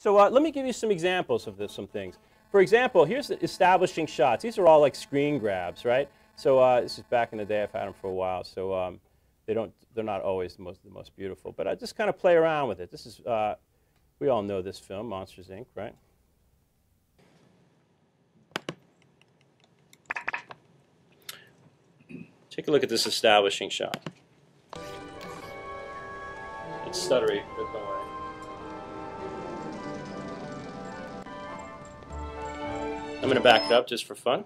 So let me give you some examples of this, some things. For example, here's the establishing shots. These are all like screen grabs, right? So this is back in the day. I've had them for a while, so they're not always the most beautiful. But I just kind of play around with it. This is we all know this film, Monsters, Inc., right? Take a look at this establishing shot. It's stuttery, but don't worry. I'm going to back it up just for fun.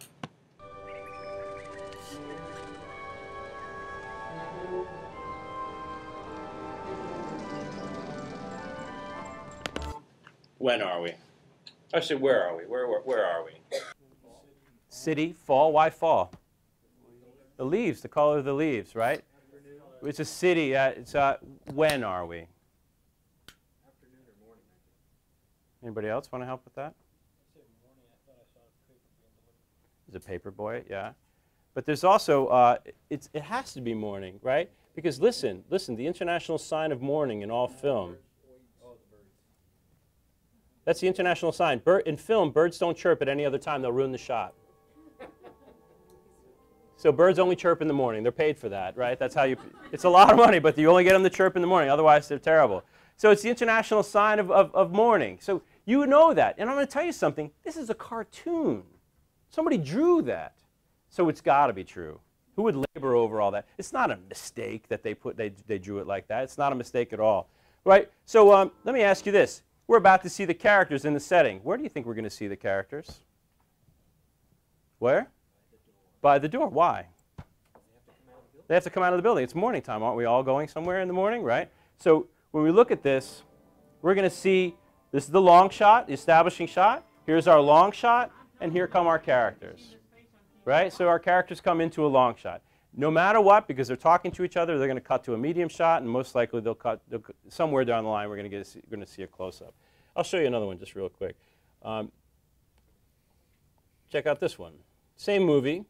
When are we? Actually, where are we? Where are we? City, fall. Why fall? The leaves, the color of the leaves, right? It's a city. It's when are we? Afternoon or morning. Anybody else want to help with that? It's a paper boy, yeah. But there's also it has to be morning, right? Because listen, the international sign of morning in all film. That's the international sign. In film, birds don't chirp at any other time. They'll ruin the shot. So birds only chirp in the morning. They're paid for that, right? That's how you. It's a lot of money, but you only get them to chirp in the morning. Otherwise, they're terrible. So it's the international sign of morning. So you know that. And I'm going to tell you something. This is a cartoon. Somebody drew that. So it's got to be true. Who would labor over all that? It's not a mistake that they drew it like that. It's not a mistake at all, right? So let me ask you this. We're about to see the characters in the setting. Where do you think we're going to see the characters? Where? By the door. Why? They have to come out of the building. It's morning time. Aren't we all going somewhere in the morning, right? So when we look at this, we're going to see, this is the long shot, the establishing shot. Here's our long shot, and here come our characters, right? So our characters come into a long shot. No matter what, because they're talking to each other, they're going to cut to a medium shot, and most likely they'll somewhere down the line, we're going to see a close-up. I'll show you another one just real quick. Check out this one. Same movie,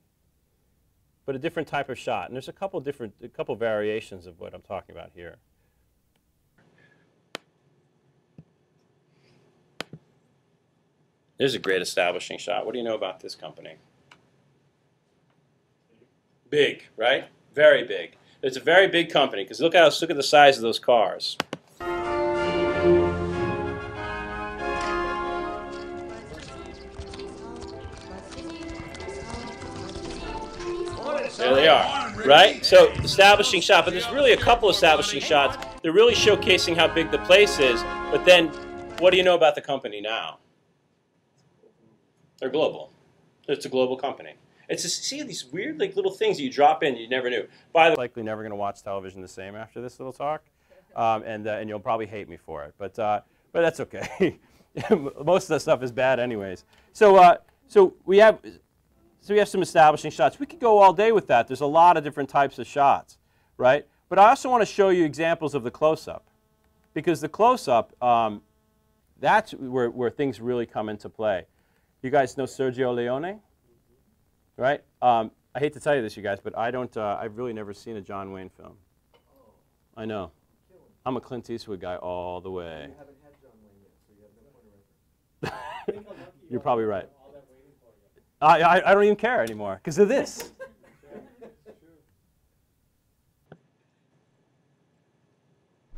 but a different type of shot. And there's a couple variations of what I'm talking about here. There's a great establishing shot. What do you know about this company? Big, right? Very big. It's a very big company because look at the size of those cars. There they are, right? So establishing shot, but there's really a couple establishing shots. They're really showcasing how big the place is. But then, what do you know about the company now? They're global. It's a global company. It's just, see these weird little things you drop in you never knew. By the way, likely never going to watch television the same after this little talk, and you'll probably hate me for it. But that's okay. Most of the stuff is bad anyways. So we have some establishing shots. We could go all day with that. There's a lot of different types of shots, right? But I also want to show you examples of the close-up, because the close-up, that's where things really come into play. You guys know Sergio Leone? Right? I hate to tell you this, you guys, but I've really never seen a John Wayne film. I know. I'm a Clint Eastwood guy all the way. You haven't had John Wayne yet, so you have no point of reference. You're probably right. I don't even care anymore because of this.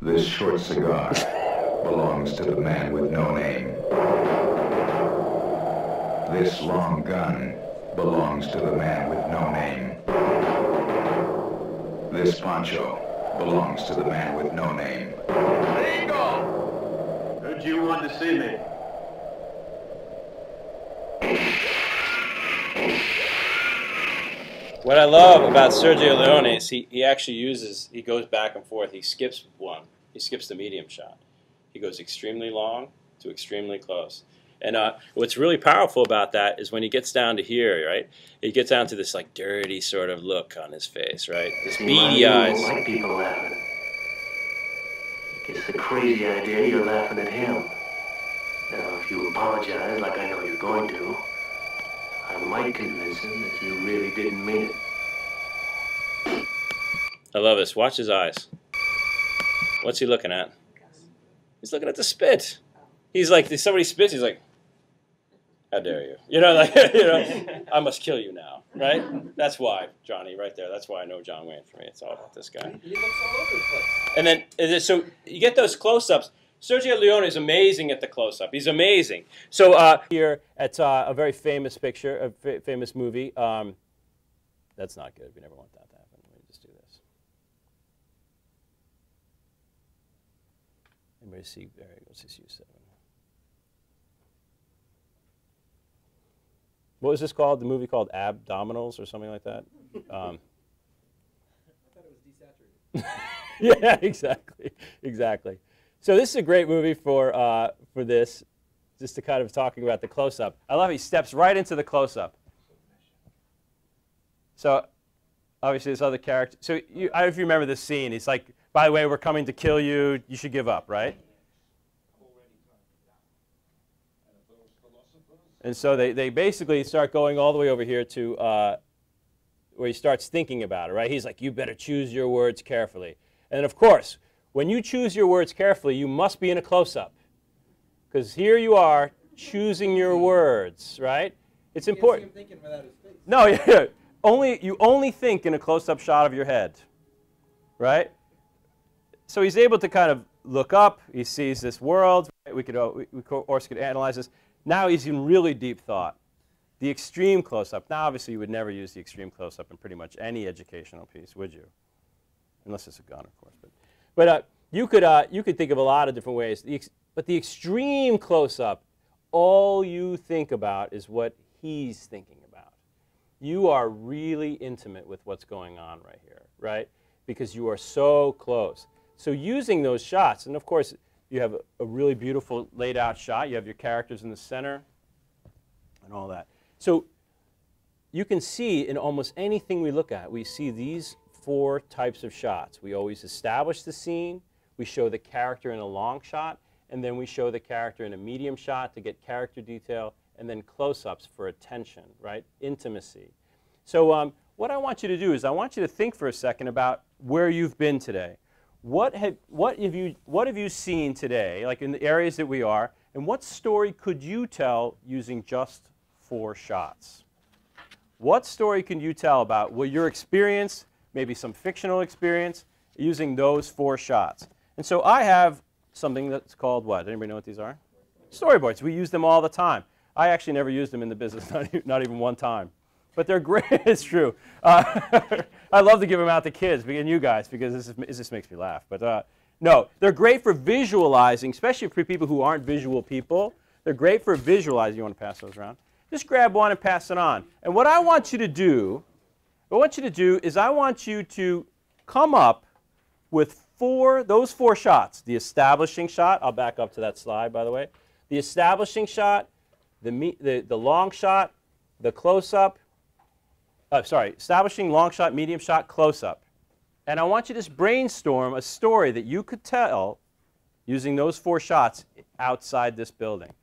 This short cigar belongs to the man with no name. This long gun belongs to the man with no name. This poncho belongs to the man with no name. Bingo! Heard you wanted to see me. What I love about Sergio Leone is he actually he goes back and forth. He skips one. He skips the medium shot. He goes extremely long to extremely close. And what's really powerful about that is when he gets down to here, right? He gets down to this like dirty sort of look on his face, right? This beady eyes. You don't like people laughing. It's the crazy idea you're laughing at him. Now, if you apologize like I know you're going to, I might convince him that you really didn't mean it. I love this. Watch his eyes. What's he looking at? He's looking at the spit. he's like, if somebody spits, he's like, how dare you? You know, like, I must kill you now, right? That's why, Johnny, right there. That's why I know John Wayne for me. It's all about this guy. He looks all over the place. And then, so you get those close-ups. Sergio Leone is amazing at the close-up. He's amazing. So here at a very famous picture, a famous movie. That's not good. We never want that to happen. Let me just do this. Anybody see? There you go. Let's just use 7. What was this called? The movie called Abdominals or something like that? I thought it was desaturated. Yeah, exactly, exactly. So this is a great movie for this, just to kind of talking about the close-up. I love it. He steps right into the close-up. So obviously this other character. So I don't know if you remember this scene. He's like, by the way, we're coming to kill you. You should give up, right? And so they basically start going all the way over here to where he starts thinking about it, right? He's like, you better choose your words carefully. And of course, when you choose your words carefully, you must be in a close-up. Because here you are choosing your words, right? It's important. You can't see him thinking without his face. No, yeah, you only think in a close-up shot of your head, right? So he's able to kind of look up. He sees this world. Right? We could analyze this. Now he's in really deep thought. The extreme close-up. Now, obviously, you would never use the extreme close-up in pretty much any educational piece, would you? Unless it's a gun, of course. But you could think of a lot of different ways. But the extreme close-up, all you think about is what he's thinking about. You are really intimate with what's going on right here, right? Because you are so close. So using those shots, and of course, you have a really beautiful laid out shot. You have your characters in the center and all that. So you can see in almost anything we look at, we see these 4 types of shots. We always establish the scene, we show the character in a long shot, and then we show the character in a medium shot to get character detail, and then close-ups for attention, right? Intimacy. So what I want you to do is I want you to think for a second about where you've been today. What have you seen today, like in the areas that we are, and what story could you tell using just 4 shots? What story can you tell about your experience, maybe some fictional experience, using those 4 shots? And so I have something that's called what? Anybody know what these are? Storyboards. We use them all the time. I actually never used them in the business, not even one time. But they're great. It's true. I love to give them out to kids and you guys because this makes me laugh. But no, they're great for visualizing, especially for people who aren't visual people. They're great for visualizing. You want to pass those around? Just grab one and pass it on. And what I want you to do, is I want you to come up with those 4 shots. The establishing shot. I'll back up to that slide, by the way. The establishing shot, the long shot, the close-up. Establishing, long shot, medium shot, close-up. And I want you to just brainstorm a story that you could tell using those 4 shots outside this building.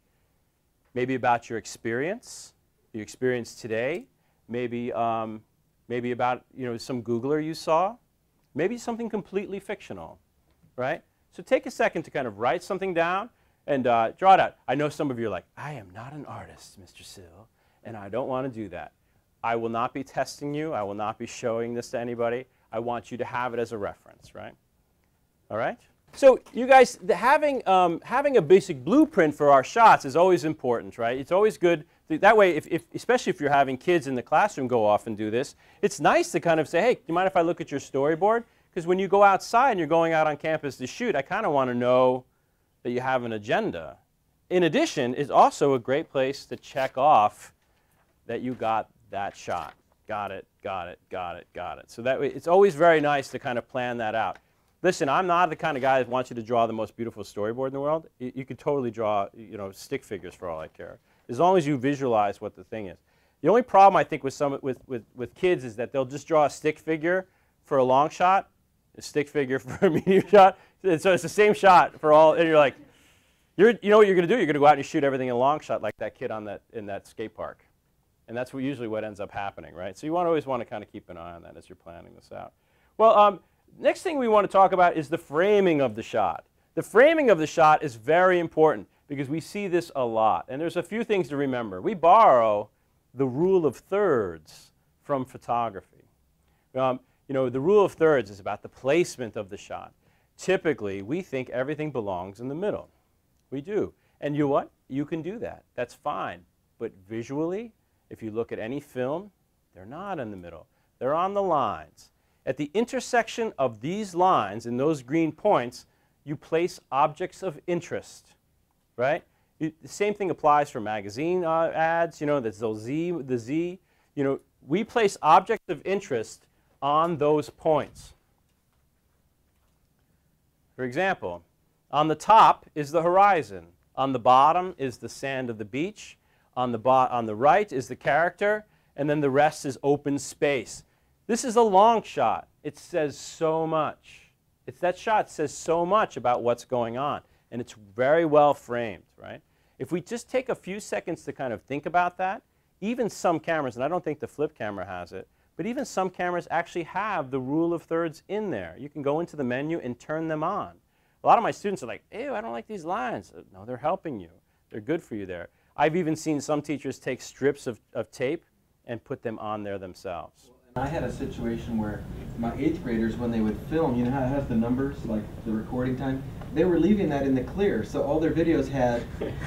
Maybe about your experience today. Maybe about some Googler you saw. Maybe something completely fictional, right? So take a second to kind of write something down and draw it out. I know some of you are like, I am not an artist, Mr. Sill, and I don't want to do that. I will not be testing you. I will not be showing this to anybody. I want you to have it as a reference, right? All right? So you guys, having a basic blueprint for our shots is always important, right? It's always good. That way, especially if you're having kids in the classroom go off and do this, it's nice to kind of say, hey, do you mind if I look at your storyboard? Because when you go outside and you're going out on campus to shoot, I kind of want to know that you have an agenda. In addition, it's also a great place to check off that you got that shot. Got it, got it, got it, got it. So that way, it's always very nice to kind of plan that out. Listen, I'm not the kind of guy that wants you to draw the most beautiful storyboard in the world. You could totally draw, stick figures for all I care, as long as you visualize what the thing is. The only problem I think with kids is that they'll just draw a stick figure for a long shot, a stick figure for a medium shot. And so it's the same shot for all, and you're like, you know what you're going to do? You're going to go out and you shoot everything in a long shot like that kid in that skate park. And that's usually what ends up happening, right? So you always want to kind of keep an eye on that as you're planning this out. Well, next thing we want to talk about is the framing of the shot. The framing of the shot is very important because we see this a lot. And there's a few things to remember. We borrow the rule of thirds from photography. You know, the rule of thirds is about the placement of the shot. Typically, we think everything belongs in the middle. We do. And you know what? You can do that. That's fine. But visually, if you look at any film, they're not in the middle. They're on the lines. At the intersection of these lines and those green points, you place objects of interest, right? The same thing applies for magazine ads, you know, the Z. You know, we place objects of interest on those points. For example, on the top is the horizon. On the bottom is the sand of the beach. On the right is the character, and then the rest is open space. This is a long shot. It says so much. That shot says so much about what's going on, and it's very well framed, right? If we just take a few seconds to kind of think about that, even some cameras, and I don't think the flip camera has it, but even some cameras actually have the rule of thirds in there. You can go into the menu and turn them on. A lot of my students are like, ew, I don't like these lines. No, they're helping you. They're good for you there. I've even seen some teachers take strips of tape and put them on there themselves. I had a situation where my 8th graders, when they would film, you know how it has the numbers, like the recording time? They were leaving that in the clear, so all their videos had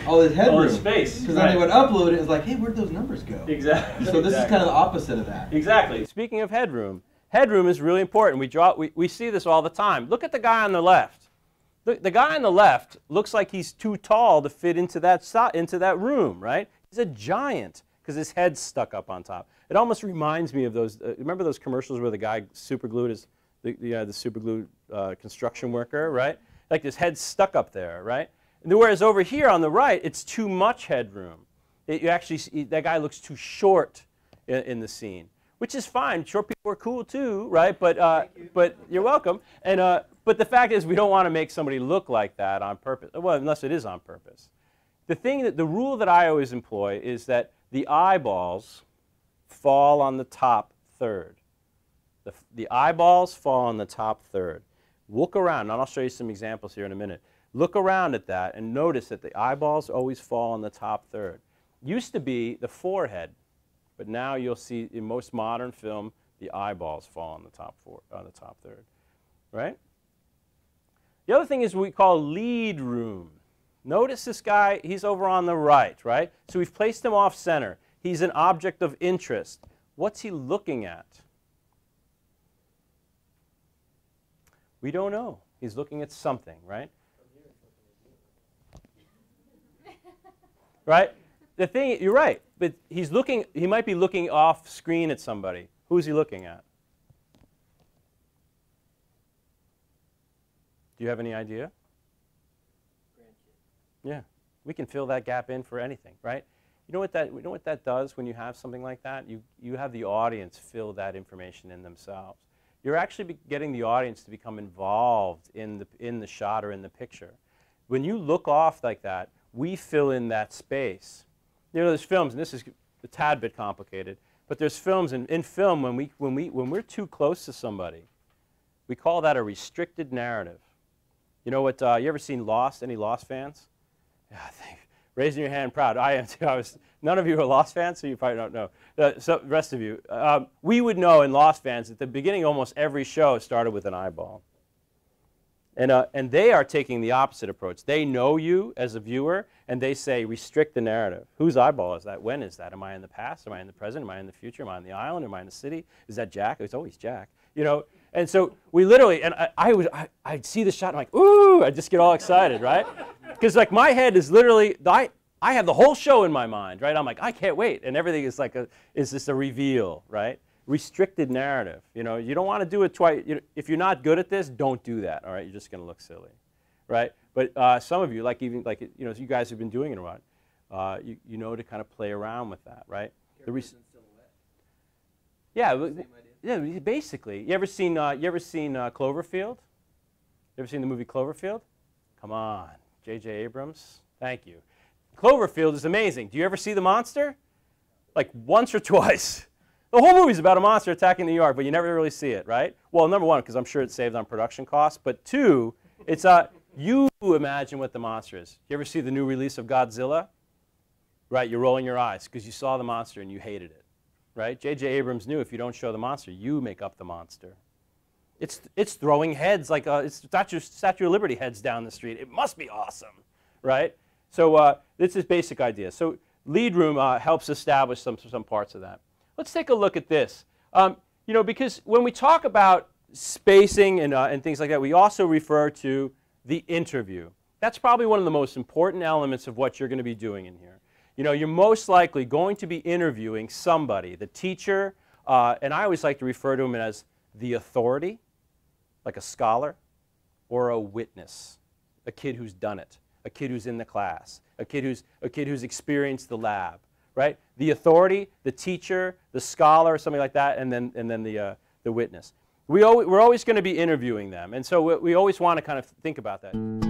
all this headroom. All the space. Because then they would upload it, it's like, hey, where'd those numbers go? Exactly. So this is kind of the opposite of that. Exactly. Speaking of headroom, headroom is really important. We see this all the time. Look at the guy on the left. The guy on the left looks like he's too tall to fit into that room, right? He's a giant because his head's stuck up on top. It almost reminds me of those, remember those commercials where the guy superglued the superglued construction worker, right? Like his head's stuck up there, right? And whereas over here on the right, it's too much headroom. You actually see, that guy looks too short in the scene, which is fine. Short people are cool too, right? But you're welcome. And but the fact is, we don't want to make somebody look like that on purpose. Well, unless it is on purpose. The rule that I always employ is that the eyeballs fall on the top third. The eyeballs fall on the top third. Look around, and I'll show you some examples here in a minute. Look around at that and notice that the eyeballs always fall on the top third. Used to be the forehead, but now you'll see in most modern film the eyeballs fall on the top third, right? The other thing is what we call lead room. Notice this guy, he's over on the right, right? So we've placed him off center. He's an object of interest. What's he looking at? We don't know. He's looking at something, right? Right? The thing, you're right, but he might be looking off screen at somebody. Who's he looking at? Do you have any idea? Yeah, we can fill that gap in for anything, right? You know what that does when you have something like that? You have the audience fill that information in themselves. You're actually getting the audience to become involved in the shot or in the picture. When you look off like that, we fill in that space. You know, there's films, and this is a tad bit complicated, but there's films, and in film, when we're too close to somebody, we call that a restricted narrative. You know what? You ever seen Lost? Any Lost fans? Yeah, raising your hand proud. I am too. None of you are Lost fans, so you probably don't know. So the rest of you. We would know in Lost fans at the beginning almost every show started with an eyeball. And they are taking the opposite approach. They know you as a viewer, and they say, restrict the narrative. Whose eyeball is that? When is that? Am I in the past? Am I in the present? Am I in the future? Am I on the island? Am I in the city? Is that Jack? It's always Jack. You know? And so we literally, and I'd see the shot, and I'm like, ooh, I just get all excited, right? Because like my head is literally, I have the whole show in my mind, right? I'm like, I can't wait. And everything is like is just a reveal, right? Restricted narrative. You know, you don't want to do it twice. If you're not good at this, don't do that. All right, you're just going to look silly, right? But some of you, you know, you guys have been doing it a lot. You know to kind of play around with that, right? Yeah, basically. You ever seen Cloverfield? You ever seen the movie Cloverfield? Come on, J.J. Abrams. Thank you. Cloverfield is amazing. Do you ever see the monster? Like once or twice. The whole movie's about a monster attacking New York, but you never really see it, right? Well, number one, because I'm sure it's saved on production costs, but two, it's You imagine what the monster is. You ever see the new release of Godzilla? Right, you're rolling your eyes because you saw the monster and you hated it. Right? J.J. Abrams knew if you don't show the monster, you make up the monster. It's throwing heads like it's Statue of Liberty heads down the street. It must be awesome, right? So this is basic idea. So lead room helps establish some parts of that. Let's take a look at this. You know, because when we talk about spacing and things like that, we also refer to the interview. That's probably one of the most important elements of what you're going to be doing in here. You know, you're most likely going to be interviewing somebody, the teacher, and I always like to refer to him as the authority, like a scholar, or a witness, a kid who's done it, a kid who's in the class, a kid who's experienced the lab, right? The authority, the teacher, the scholar, something like that, and then the witness. We're always going to be interviewing them, and so we always want to kind of think about that.